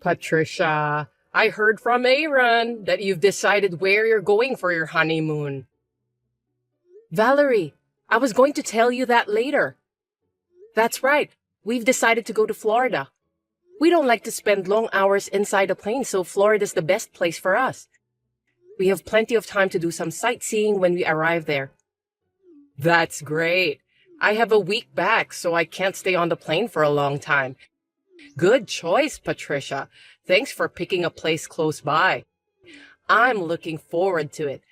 Patricia, I heard from Aaron that you've decided where you're going for your honeymoon. Valerie, I was going to tell you that later. That's right. We've decided to go to Florida. We don't like to spend long hours inside a plane, so Florida's the best place for us. We have plenty of time to do some sightseeing when we arrive there. That's great. I have a week back, so I can't stay on the plane for a long time. Good choice, Patricia. Thanks for picking a place close by. I'm looking forward to it.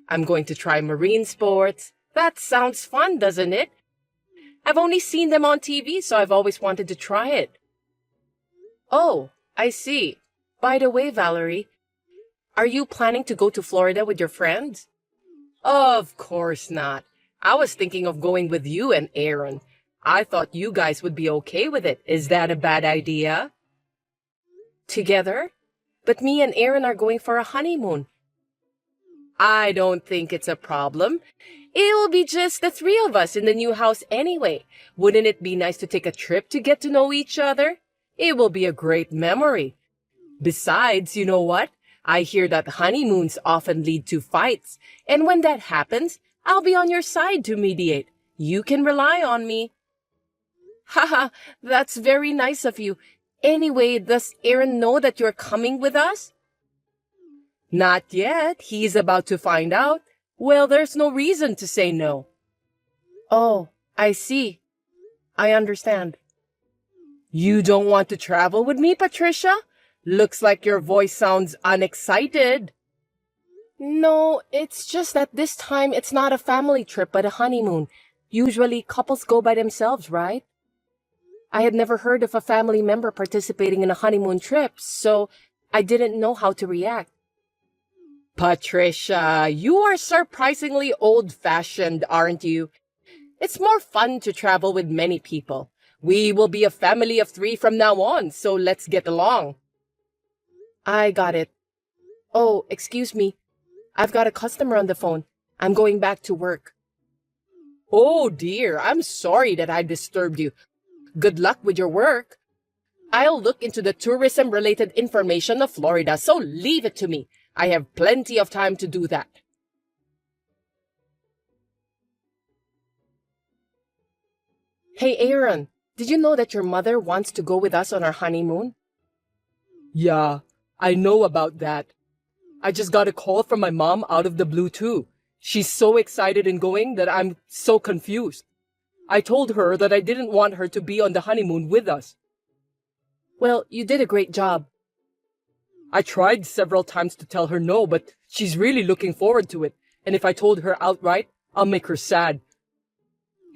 I'm going to try marine sports. That sounds fun, doesn't it? I've only seen them on TV, so I've always wanted to try it. Oh, I see. By the way, Valerie, are you planning to go to Florida with your friends? Of course not. I was thinking of going with you and Aaron. I thought you guys would be okay with it. Is that a bad idea? Together? But me and Aaron are going for a honeymoon. I don't think it's a problem. It will be just the three of us in the new house anyway. Wouldn't it be nice to take a trip to get to know each other? It will be a great memory. Besides, you know what? I hear that honeymoons often lead to fights, and when that happens, I'll be on your side to mediate. You can rely on me. Haha, that's very nice of you. Anyway, does Aaron know that you're coming with us? Not yet. He's about to find out. Well, there's no reason to say no. Oh, I see. I understand. You don't want to travel with me, Patricia? Looks like your voice sounds unexcited. No, it's just that this time it's not a family trip but a honeymoon. Usually couples go by themselves, right? I had never heard of a family member participating in a honeymoon trip, so I didn't know how to react. Patricia, you are surprisingly old-fashioned, aren't you? It's more fun to travel with many people. We will be a family of 3 from now on, so let's get along. I got it. Oh, excuse me. I've got a customer on the phone. I'm going back to work. Oh dear, I'm sorry that I disturbed you. Good luck with your work. I'll look into the tourism-related information of Florida, so leave it to me. I have plenty of time to do that. Hey, Aaron, did you know that your mother wants to go with us on our honeymoon? Yeah, I know about that. I just got a call from my mom out of the blue too. She's so excited and going that I'm so confused. I told her that I didn't want her to be on the honeymoon with us. Well, you did a great job. I tried several times to tell her no, but she's really looking forward to it. And if I told her outright, I'll make her sad.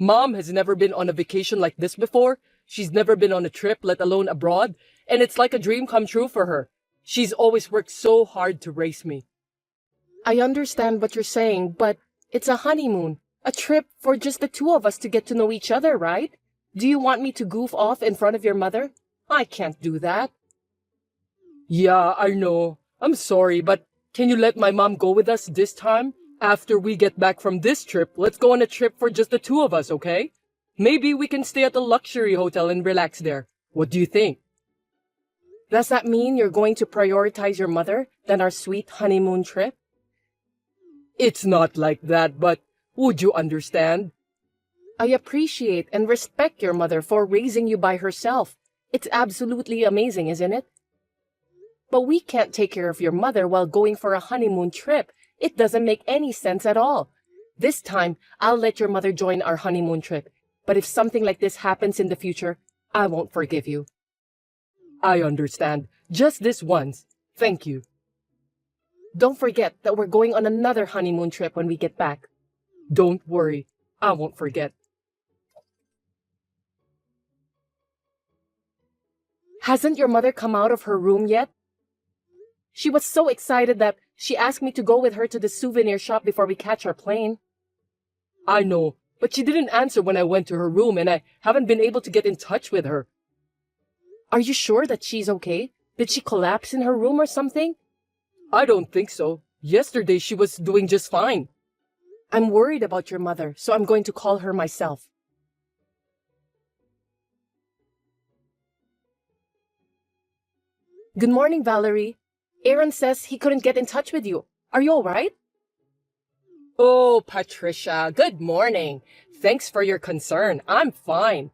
Mom has never been on a vacation like this before. She's never been on a trip, let alone abroad. And it's like a dream come true for her. She's always worked so hard to raise me. I understand what you're saying, but it's a honeymoon. A trip for just the 2 of us to get to know each other, right? Do you want me to goof off in front of your mother? I can't do that. Yeah, I know. I'm sorry, but can you let my mom go with us this time? After we get back from this trip, let's go on a trip for just the 2 of us, okay? Maybe we can stay at a luxury hotel and relax there. What do you think? Does that mean you're going to prioritize your mother than our sweet honeymoon trip? It's not like that, but would you understand? I appreciate and respect your mother for raising you by herself. It's absolutely amazing, isn't it? But we can't take care of your mother while going for a honeymoon trip. It doesn't make any sense at all. This time, I'll let your mother join our honeymoon trip. But if something like this happens in the future, I won't forgive you. I understand. Just this once. Thank you. Don't forget that we're going on another honeymoon trip when we get back. Don't worry. I won't forget. Hasn't your mother come out of her room yet? She was so excited that she asked me to go with her to the souvenir shop before we catch our plane. I know, but she didn't answer when I went to her room and I haven't been able to get in touch with her. Are you sure that she's okay? Did she collapse in her room or something? I don't think so. Yesterday she was doing just fine. I'm worried about your mother, so I'm going to call her myself. Good morning, Valerie. Aaron says he couldn't get in touch with you. Are you all right? Oh, Patricia, good morning. Thanks for your concern. I'm fine.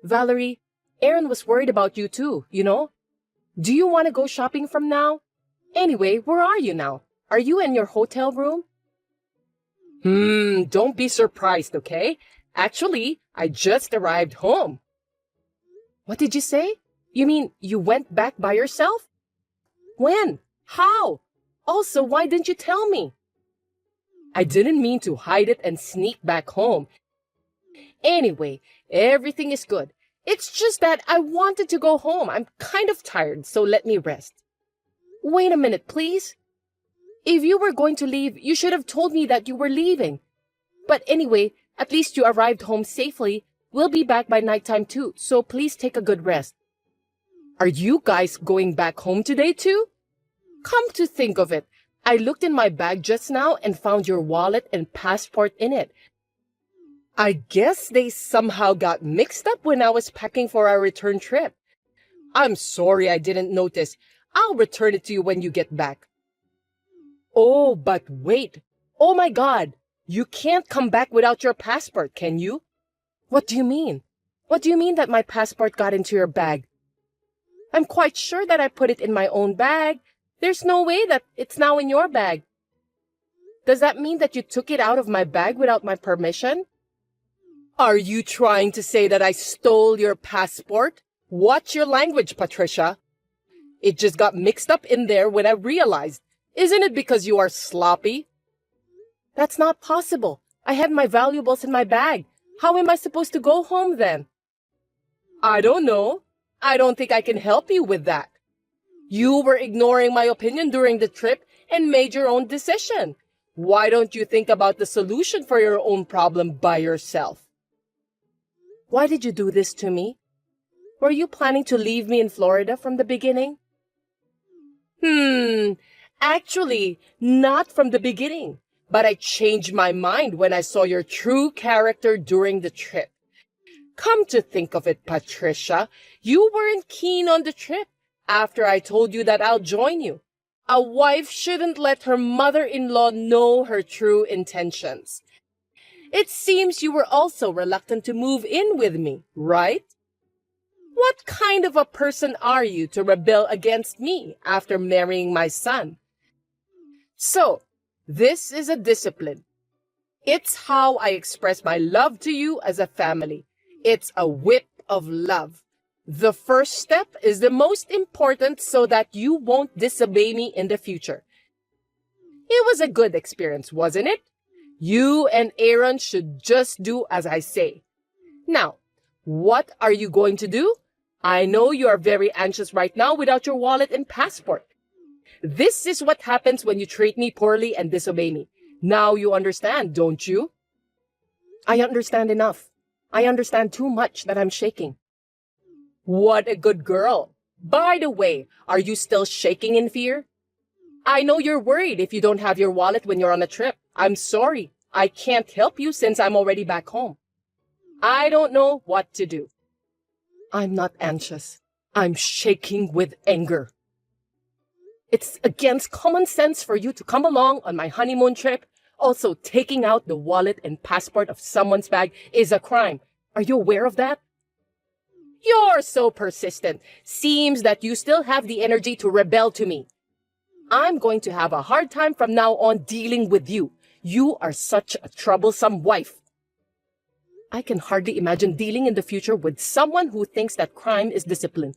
Valerie, Aaron was worried about you too, you know? Do you want to go shopping from now? Anyway, where are you now? Are you in your hotel room? Don't be surprised, okay? Actually, I just arrived home. What did you say? You mean you went back by yourself? When? How? Also, why didn't you tell me? I didn't mean to hide it and sneak back home. Anyway, everything is good. It's just that I wanted to go home. I'm kind of tired, so let me rest. Wait a minute, please. If you were going to leave, you should have told me that you were leaving. But anyway, at least you arrived home safely. We'll be back by nighttime too, so please take a good rest. Are you guys going back home today too? Come to think of it, I looked in my bag just now and found your wallet and passport in it. I guess they somehow got mixed up when I was packing for our return trip. I'm sorry I didn't notice. I'll return it to you when you get back. Oh, but wait. Oh my God. You can't come back without your passport, can you? What do you mean? What do you mean that my passport got into your bag? I'm quite sure that I put it in my own bag. There's no way that it's now in your bag. Does that mean that you took it out of my bag without my permission? Are you trying to say that I stole your passport? Watch your language, Patricia. It just got mixed up in there when I realized. Isn't it because you are sloppy? That's not possible. I had my valuables in my bag. How am I supposed to go home then? I don't know. I don't think I can help you with that. You were ignoring my opinion during the trip and made your own decision. Why don't you think about the solution for your own problem by yourself? Why did you do this to me? Were you planning to leave me in Florida from the beginning? Actually, not from the beginning. But I changed my mind when I saw your true character during the trip. Come to think of it, Patricia, you weren't keen on the trip after I told you that I'll join you. A wife shouldn't let her mother-in-law know her true intentions. It seems you were also reluctant to move in with me, right? What kind of a person are you to rebel against me after marrying my son? So, this is a discipline. It's how I express my love to you as a family. It's a whip of love. The first step is the most important so that you won't disobey me in the future. It was a good experience, wasn't it? You and Aaron should just do as I say. Now, what are you going to do? I know you are very anxious right now without your wallet and passport. This is what happens when you treat me poorly and disobey me. Now you understand, don't you? I understand enough. I understand too much that I'm shaking. What a good girl. By the way, are you still shaking in fear? I know you're worried if you don't have your wallet when you're on a trip. I'm sorry. I can't help you since I'm already back home. I don't know what to do. I'm not anxious. I'm shaking with anger. It's against common sense for you to come along on my honeymoon trip. Also, taking out the wallet and passport of someone's bag is a crime. Are you aware of that? You're so persistent. Seems that you still have the energy to rebel to me. I'm going to have a hard time from now on dealing with you. You are such a troublesome wife. I can hardly imagine dealing in the future with someone who thinks that crime is discipline.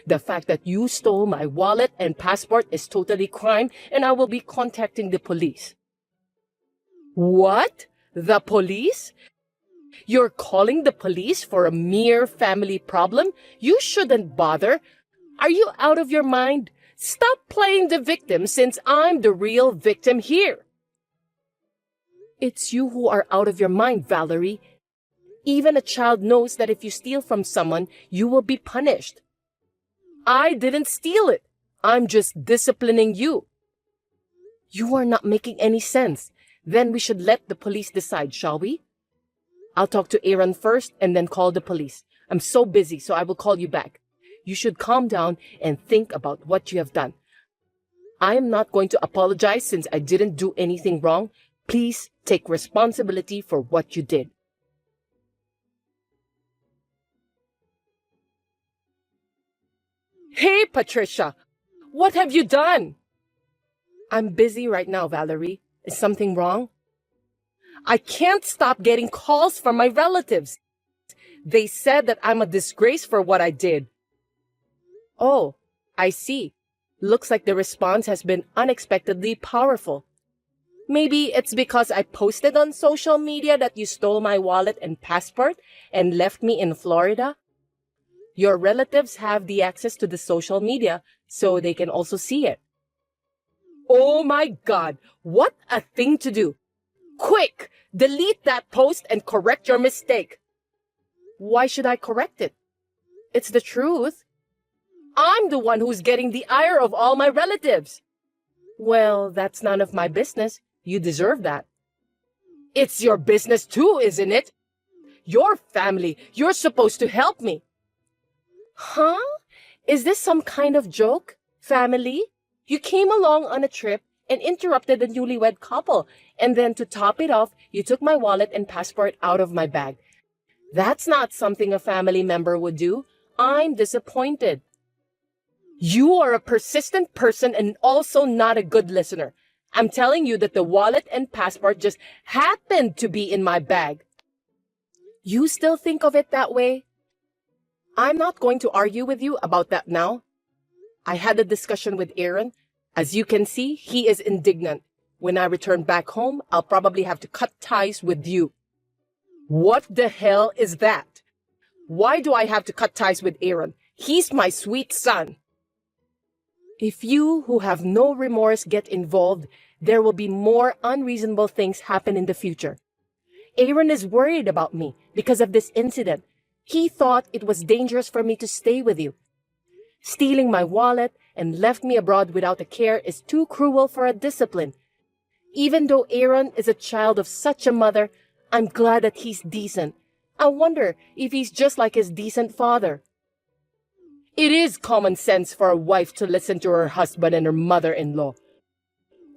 The fact that you stole my wallet and passport is totally crime, and I will be contacting the police. What? The police? You're calling the police for a mere family problem? You shouldn't bother. Are you out of your mind? Stop playing the victim since I'm the real victim here. It's you who are out of your mind, Valerie. Even a child knows that if you steal from someone, you will be punished. I didn't steal it. I'm just disciplining you. You are not making any sense. Then we should let the police decide, shall we? I'll talk to Aaron first and then call the police. I'm so busy, so I will call you back. you should calm down and think about what you have done. I am not going to apologize since I didn't do anything wrong. Please take responsibility for what you did. Hey, Patricia! What have you done? I'm busy right now, Valerie. Is something wrong? I can't stop getting calls from my relatives. They said that I'm a disgrace for what I did. Oh, I see. Looks like the response has been unexpectedly powerful. Maybe it's because I posted on social media that you stole my wallet and passport and left me in Florida. Your relatives have the access to the social media, so they can also see it. Oh my God, what a thing to do. Quick, delete that post and correct your mistake. Why should I correct it? It's the truth. I'm the one who's getting the ire of all my relatives. Well, that's none of my business. You deserve that. It's your business too, isn't it? Your family. You're supposed to help me. Huh? Is this some kind of joke? Family? You came along on a trip and interrupted the newlywed couple, and then to top it off, you took my wallet and passport out of my bag. That's not something a family member would do. I'm disappointed. You are a persistent person and also not a good listener. I'm telling you that the wallet and passport just happened to be in my bag. You still think of it that way? I'm not going to argue with you about that now. I had a discussion with Aaron. As you can see, he is indignant. When I return back home, I'll probably have to cut ties with you. What the hell is that? Why do I have to cut ties with Aaron? He's my sweet son. If you who have no remorse get involved, there will be more unreasonable things happen in the future. Aaron is worried about me because of this incident. He thought it was dangerous for me to stay with you. Stealing my wallet and left me abroad without a care is too cruel for a discipline. Even though Aaron is a child of such a mother, I'm glad that he's decent. I wonder if he's just like his decent father. It is common sense for a wife to listen to her husband and her mother-in-law.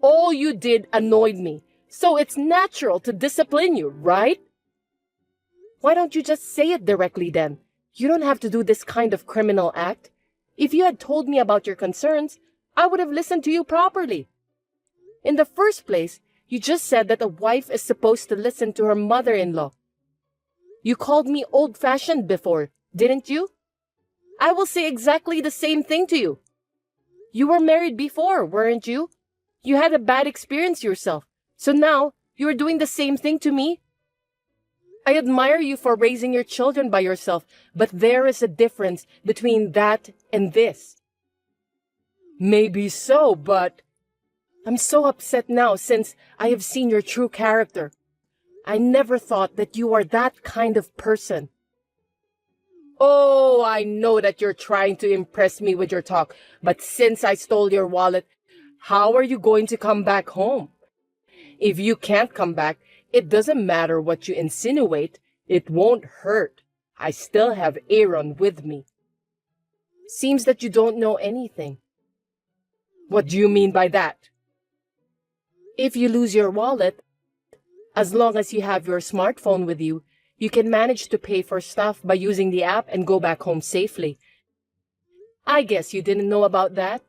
All you did annoyed me, so it's natural to discipline you, right? Why don't you just say it directly then? You don't have to do this kind of criminal act. If you had told me about your concerns, I would have listened to you properly. In the first place, you just said that a wife is supposed to listen to her mother-in-law. You called me old-fashioned before, didn't you? I will say exactly the same thing to you. You were married before, weren't you? You had a bad experience yourself, so now you are doing the same thing to me. I admire you for raising your children by yourself, but there is a difference between that and this. Maybe so, but I'm so upset now since I have seen your true character. I never thought that you are that kind of person. Oh, I know that you're trying to impress me with your talk, but since I stole your wallet, how are you going to come back home? If you can't come back, it doesn't matter what you insinuate. It won't hurt. I still have Aaron with me. Seems that you don't know anything. What do you mean by that? If you lose your wallet, as long as you have your smartphone with you, you can manage to pay for stuff by using the app and go back home safely. I guess you didn't know about that.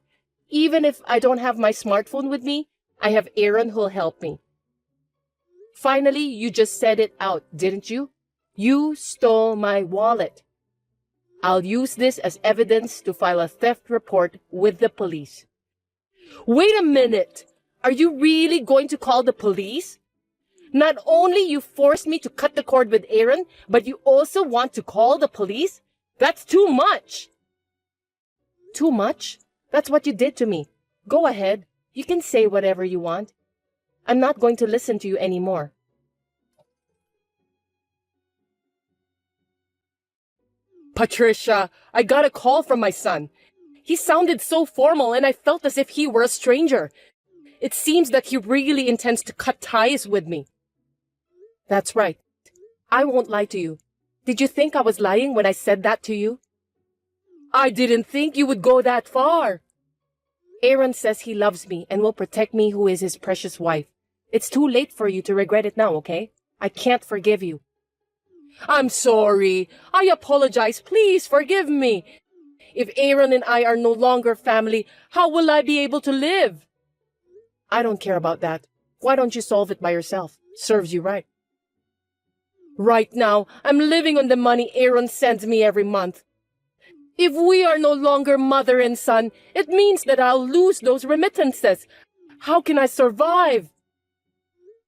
Even if I don't have my smartphone with me, I have Aaron who'll help me. Finally, you just said it out, didn't you? You stole my wallet. I'll use this as evidence to file a theft report with the police. Wait a minute! Are you really going to call the police? Not only you forced me to cut the cord with Aaron, but you also want to call the police? That's too much! Too much? That's what you did to me. Go ahead. You can say whatever you want. I'm not going to listen to you anymore. Patricia, I got a call from my son. He sounded so formal and I felt as if he were a stranger. It seems that he really intends to cut ties with me. That's right. I won't lie to you. Did you think I was lying when I said that to you? I didn't think you would go that far. Aaron says he loves me and will protect me, who is his precious wife. It's too late for you to regret it now, okay? I can't forgive you. I'm sorry. I apologize. Please forgive me. If Aaron and I are no longer family, how will I be able to live? I don't care about that. Why don't you solve it by yourself? Serves you right. Right now, I'm living on the money Aaron sends me every month. If we are no longer mother and son, it means that I'll lose those remittances. How can I survive?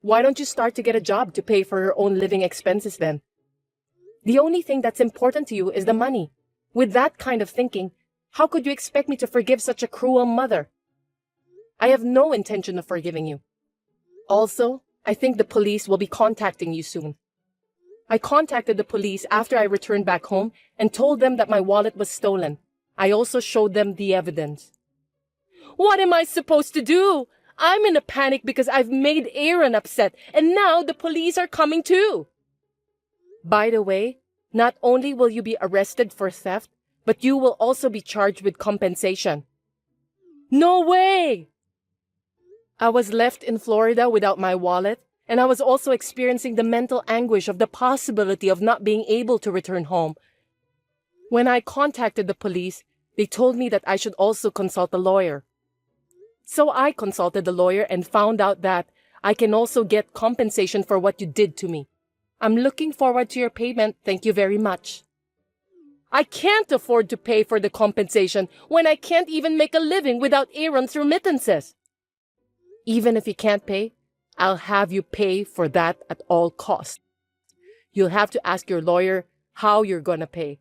Why don't you start to get a job to pay for your own living expenses then? The only thing that's important to you is the money. With that kind of thinking, how could you expect me to forgive such a cruel mother? I have no intention of forgiving you. Also, I think the police will be contacting you soon. I contacted the police after I returned back home and told them that my wallet was stolen. I also showed them the evidence. What am I supposed to do? I'm in a panic because I've made Aaron upset, and now the police are coming too. By the way, not only will you be arrested for theft, but you will also be charged with compensation. No way! I was left in Florida without my wallet, and I was also experiencing the mental anguish of the possibility of not being able to return home. When I contacted the police, they told me that I should also consult a lawyer. So I consulted the lawyer and found out that I can also get compensation for what you did to me. I'm looking forward to your payment. Thank you very much. I can't afford to pay for the compensation when I can't even make a living without Aaron's remittances. Even if you can't pay, I'll have you pay for that at all costs. You'll have to ask your lawyer how you're gonna pay.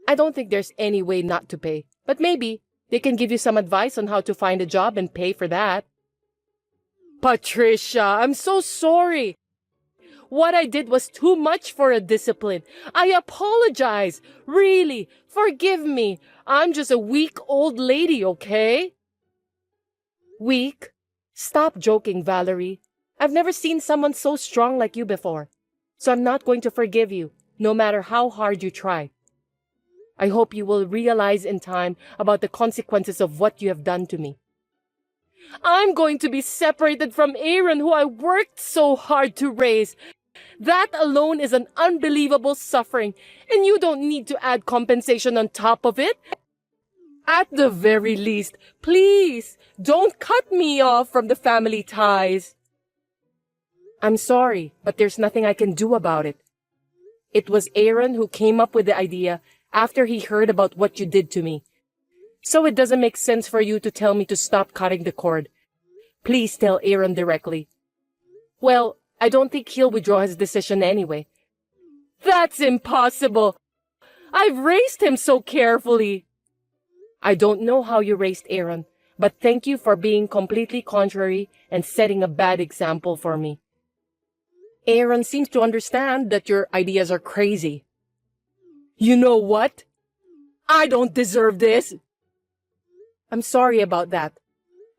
I don't think there's any way not to pay, but maybe they can give you some advice on how to find a job and pay for that. Patricia, I'm so sorry. What I did was too much for a discipline. I apologize. Really, forgive me. I'm just a weak old lady, okay? Weak? Stop joking, Valerie. I've never seen someone so strong like you before. So I'm not going to forgive you, no matter how hard you try. I hope you will realize in time about the consequences of what you have done to me. I'm going to be separated from Aaron, who I worked so hard to raise. That alone is an unbelievable suffering, and you don't need to add compensation on top of it. At the very least, please, don't cut me off from the family ties. I'm sorry, but there's nothing I can do about it. It was Aaron who came up with the idea after he heard about what you did to me. So it doesn't make sense for you to tell me to stop cutting the cord. Please tell Aaron directly. Well, I don't think he'll withdraw his decision anyway. That's impossible. I've raised him so carefully. I don't know how you raised Aaron, but thank you for being completely contrary and setting a bad example for me. Aaron seems to understand that your ideas are crazy. You know what? I don't deserve this. I'm sorry about that.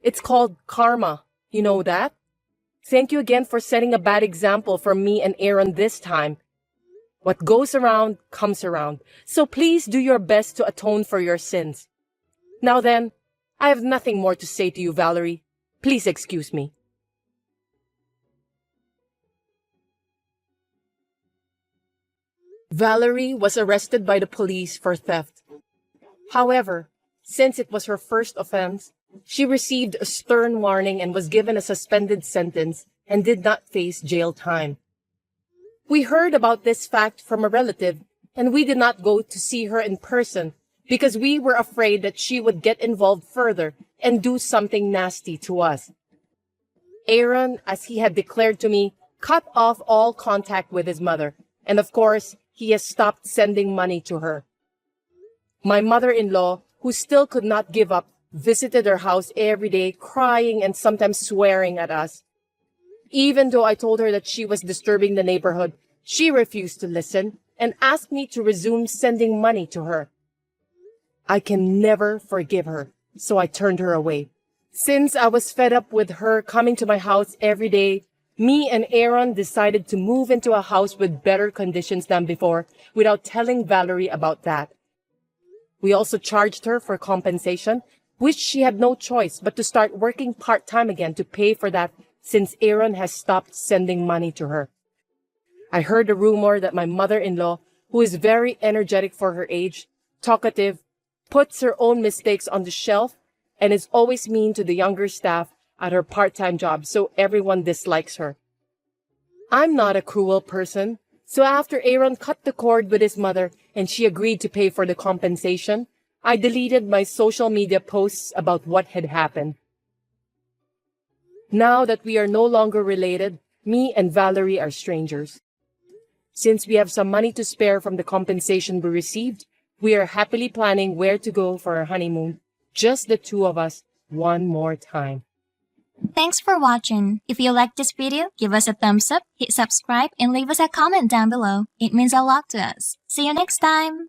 It's called karma. You know that? Thank you again for setting a bad example for me and Aaron this time. What goes around comes around. So please do your best to atone for your sins. Now then, I have nothing more to say to you, Valerie. Please excuse me. Valerie was arrested by the police for theft. However, since it was her first offense, she received a stern warning and was given a suspended sentence and did not face jail time. We heard about this fact from a relative, and we did not go to see her in person because we were afraid that she would get involved further and do something nasty to us. Aaron, as he had declared to me, cut off all contact with his mother, and of course, he has stopped sending money to her. My mother-in-law, who still could not give up, visited her house every day, crying and sometimes swearing at us. Even though I told her that she was disturbing the neighborhood, she refused to listen and asked me to resume sending money to her. I can never forgive her, so I turned her away. Since I was fed up with her coming to my house every day, me and Aaron decided to move into a house with better conditions than before without telling Valerie about that. We also charged her for compensation, which she had no choice but to start working part-time again to pay for that since Aaron has stopped sending money to her. I heard a rumor that my mother-in-law, who is very energetic for her age, talkative, puts her own mistakes on the shelf, and is always mean to the younger staff at her part-time job, so everyone dislikes her. I'm not a cruel person, so after Aaron cut the cord with his mother and she agreed to pay for the compensation, I deleted my social media posts about what had happened. Now that we are no longer related, me and Valerie are strangers. Since we have some money to spare from the compensation we received, we are happily planning where to go for our honeymoon, just the two of us, one more time. Thanks for watching. If you liked this video, give us a thumbs up, hit subscribe, and leave us a comment down below. It means a lot to us. See you next time!